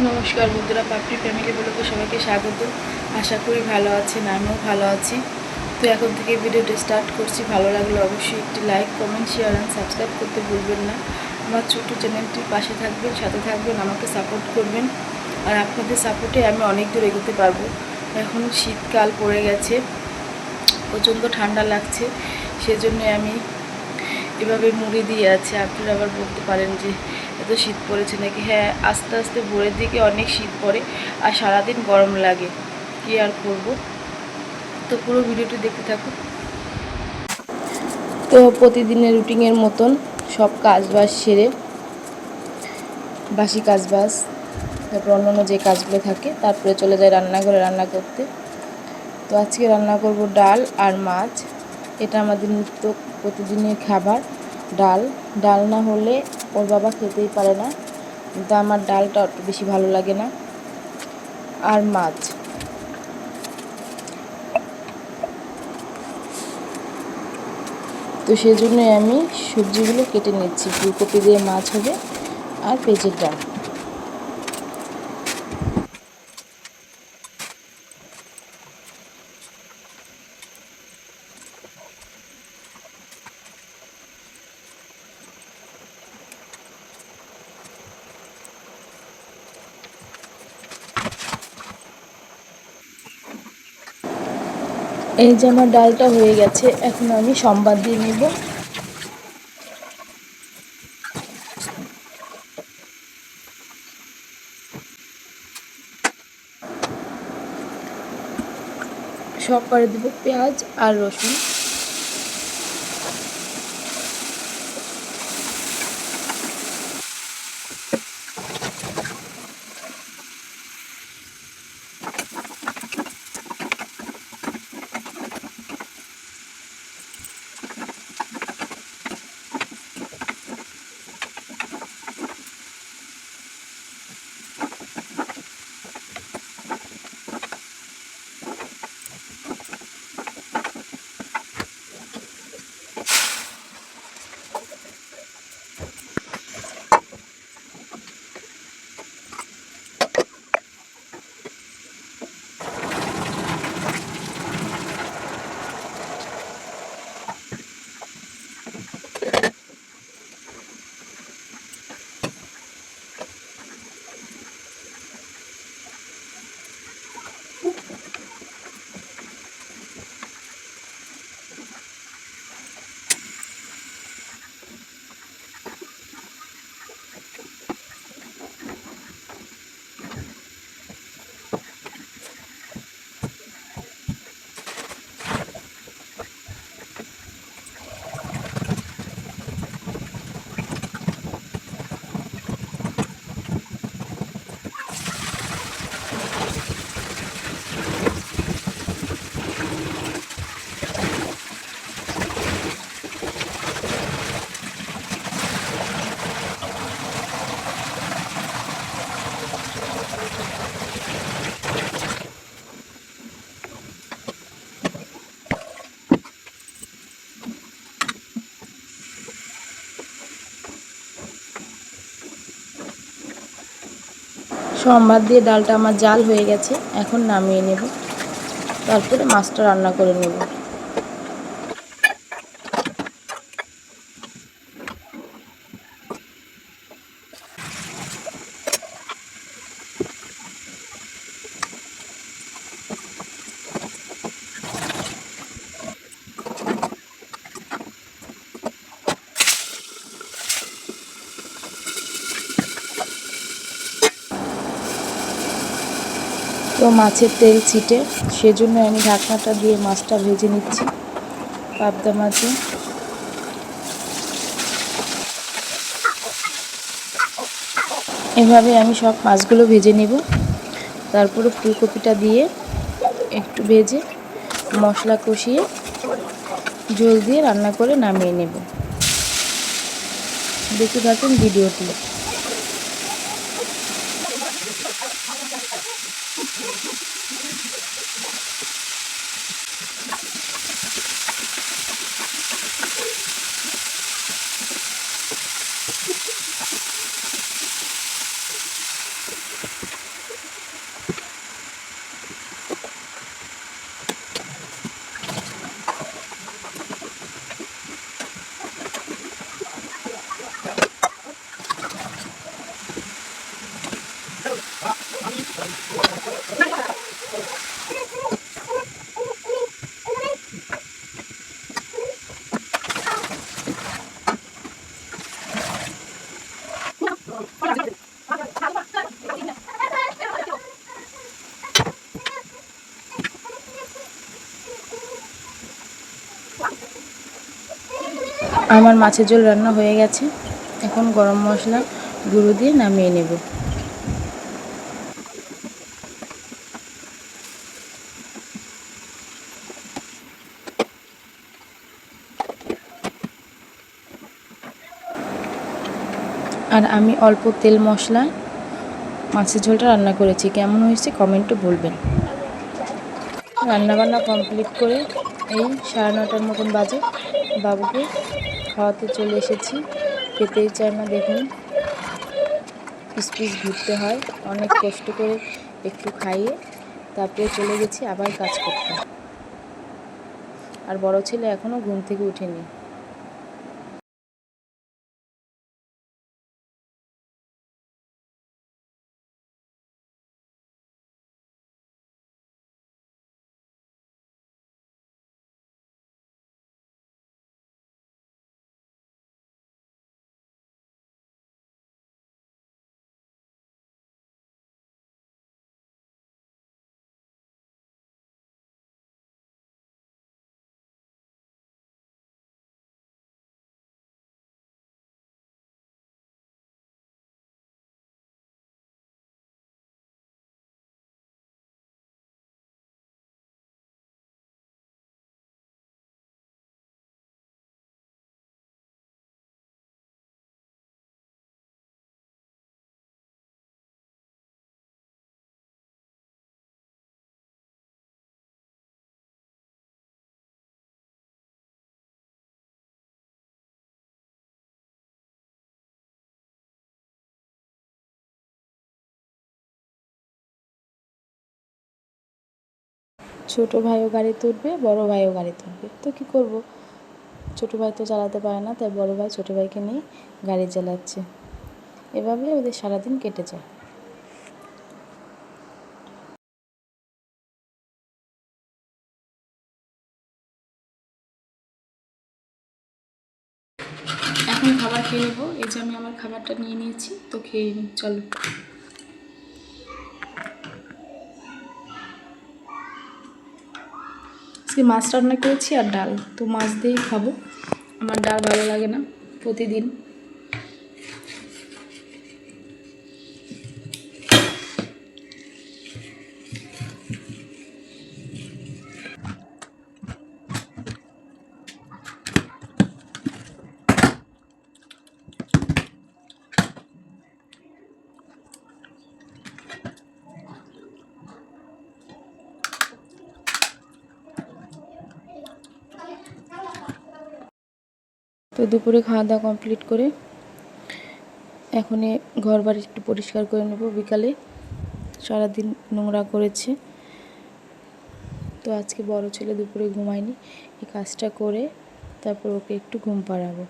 নমস্কার বন্ধুরা, পাপড়ি ফ্যামিলি ব্লগে সবাইকে স্বাগত। আশা করি ভালো আছেন, আমিও ভালো আছি। তো এখন থেকে ভিডিওটা স্টার্ট করছি। ভালো লাগলে অবশ্যই একটি like, comment, share and subscribe করতে ভুলবেন না। আমার ছোট্ট চ্যানেলটির পাশে থাকবেন, সাথে থাকবেন, আমাকে সাপোর্ট করবেন। আর আপনাদের সাপোর্টে আমি অনেক দূর এগোতে পারবো। এখন শীতকাল পড়ে গেছে, প্রচণ্ড ঠান্ডা লাগছে, সেজন্য আমি এভাবে মুড়ি দিয়ে আছে। আপনারা আবার বলতে পারেন যে এত শীত পড়েছে নাকি। হ্যাঁ, আস্তে আস্তে ভোরের দিকে অনেক শীত পড়ে আর সারাদিন গরম লাগে, কি আর করব। তো পুরো ভিডিওটি দেখতে থাকুন। তো প্রতিদিনের রুটিনের মতন সব কাজবাজ সেরে, বাসি কাজবাজ, তারপর অন্যান্য যে কাজগুলো থাকে, তারপরে চলে যায় রান্নাঘরে রান্না করতে। তো আজকে রান্না করব ডাল আর মাছ। এটা আমাদের নিত্য প্রতিদিনের খাবার। ডাল না হলে ওর বাবা খেতেই পারে না, কিন্তু আমার ডালটা অত বেশি ভালো লাগে না। আর মাছ, তো সেজন্যই আমি সবজিগুলো কেটে নিচ্ছি। ফুলকপি দিয়ে মাছ হবে আর পেঁয়াজের ডাল। এই যে আমার ডালটা হয়ে গেছে, এখন আমি সম্বাদ দিয়ে নেব। সব করে দেবো পেঁয়াজ আর রসুন। সম্বাদ দিয়ে ডালটা আমার জাল হয়ে গেছে, এখন নামিয়ে নেব। তারপরে মাছটা রান্না করে নেব। তো মাছের তেল ছিটে, সেজন্য আমি ঢাকনাটা দিয়ে মাছটা ভেজে নিচ্ছি। পাবদা মাছে এভাবে আমি সব মাছগুলো ভেজে নেব। তারপরে ফুলকপিটা দিয়ে একটু ভেজে মশলা কষিয়ে ঝোল দিয়ে রান্না করে নামিয়ে নেব। দেখতে থাকুন ভিডিওটি। আমার মাছের ঝোল রান্না হয়ে গেছে। এখন গরম মশলা গুঁড়ো দিয়ে নামিয়ে নেব। আর আমি অল্প তেল মশলা মাছের ঝোলটা রান্না করেছি। কেমন হয়েছে কমেন্টে বলবেন। রান্নাবান্না কমপ্লিট করে এই 9:30 মতন বাজে, বাবুকে খাওয়াতে চলে এসেছি। খেতেই চায় না, দেখুন পিস পিস ঘুরতে হয়, অনেক কষ্ট করে একটু খাইয়ে তারপরে চলে গেছি আবার কাজ করতে। আর বড় ছেলে এখনও ঘুম থেকে উঠেনি। ছোট ভাইও গাড়ি তুলবে, বড় ভাইও গাড়ি তুলবে, তো কী করব। ছোট ভাই তো চালাতে পারে না, তাই বড় ভাই ছোট ভাইকে নিয়ে গাড়ি চালাচ্ছে। এভাবে ওদের সারাদিন কেটে যায়। এখন খাবার খেয়ে নেবো। এই যে আমি আমার খাবারটা নিয়ে নিয়েছি, তো খেয়ে নিই, চলো। আজকে মাছ রান্না করেছি আর ডাল, তো মাছ দিয়েই খাবো। আমার ডাল ভালো লাগে না প্রতিদিন। তো দুপুরে খাওয়া দাওয়া কমপ্লিট করে এখন ঘর বাড়ি একটু পরিষ্কার করে নেব। বিকালে সারাদিন নোংরা করেছে, তো আজকে বড় ছেলে দুপুরে ঘুমায়নি, এই কাজটা করে তারপর ওকে একটু ঘুম পাড়াবো।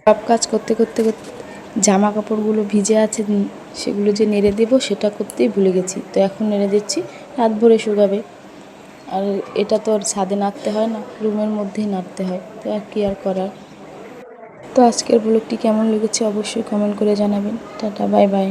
সব কাজ করতে করতে করতে জামা কাপড়গুলো ভিজে আছে, সেগুলো যে নেড়ে দেবো সেটা করতেই ভুলে গেছি। তো এখন নেড়ে দিচ্ছি, রাত ভরে শুকাবে। আর এটা তো আর ছাদে নাড়তে হয় না, রুমের মধ্যেই নাড়তে হয়, তো আর কি আর করার। তো আজকের ব্লগটি কেমন লেগেছে অবশ্যই কমেন্ট করে জানাবেন। Tata, bye bye.